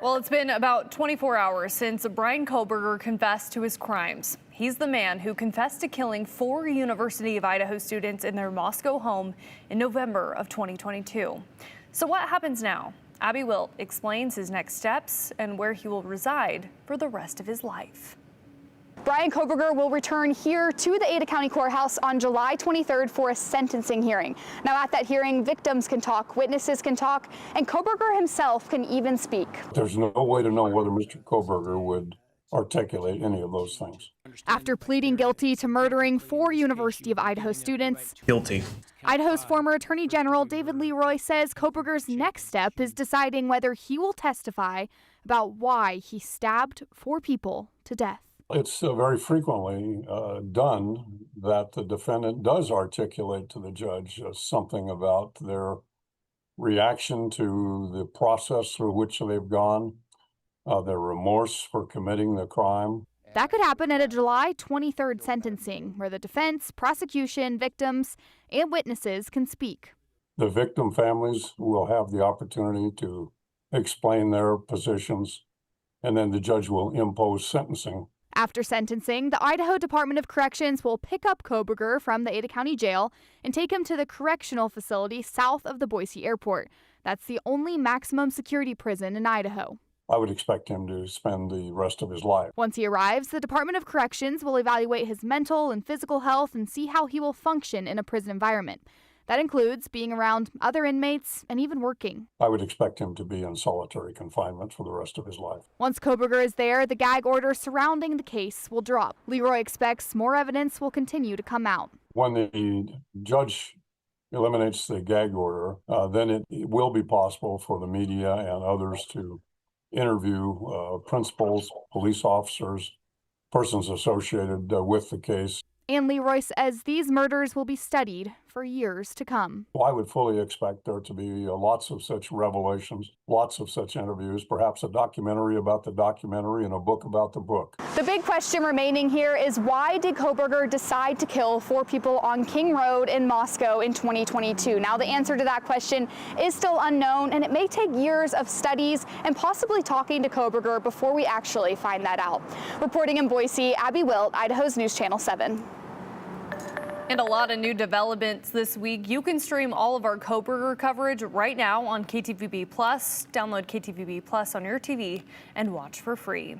Well, it's been about 24 hours since Bryan Kohberger confessed to his crimes. He's the man who confessed to killing 4 University of Idaho students in their Moscow home in November of 2022. So what happens now? Abby Wilt explains his next steps and where he will reside for the rest of his life. Bryan Kohberger will return here to the Ada County Courthouse on July 23rd for a sentencing hearing. Now at that hearing, victims can talk, witnesses can talk, and Kohberger himself can even speak. There's no way to know whether Mr. Kohberger would articulate any of those things. After pleading guilty to murdering 4 University of Idaho students, Guilty. Idaho's former Attorney General David Leroy says Kohberger's next step is deciding whether he will testify about why he stabbed 4 people to death. It's very frequently done that the defendant does articulate to the judge something about their reaction to the process through which they've gone, their remorse for committing the crime. That could happen at a July 23rd sentencing, where the defense, prosecution, victims, and witnesses can speak. The victim families will have the opportunity to explain their positions, and then the judge will impose sentencing. After sentencing, the Idaho Department of Corrections will pick up Kohberger from the Ada County Jail and take him to the correctional facility south of the Boise airport. That's the only maximum security prison in Idaho. I would expect him to spend the rest of his life. Once he arrives, the Department of Corrections will evaluate his mental and physical health and see how he will function in a prison environment. That includes being around other inmates and even working. I would expect him to be in solitary confinement for the rest of his life. Once Kohberger is there, the gag order surrounding the case will drop. Leroy expects more evidence will continue to come out. When the judge eliminates the gag order, then it will be possible for the media and others to interview principals, police officers, persons associated with the case. And Leroy says these murders will be studied for years to come. Well, I would fully expect there to be lots of such revelations, lots of such interviews, perhaps a documentary about the documentary and a book about the book. The big question remaining here is, why did Kohberger decide to kill 4 people on King Road in Moscow in 2022? Now, the answer to that question is still unknown, and it may take years of studies and possibly talking to Kohberger before we actually find that out. Reporting in Boise, Abby Wilt, Idaho's News Channel 7. And a lot of new developments this week. You can stream all of our Kohberger coverage right now on KTVB Plus. Download KTVB Plus on your TV and watch for free.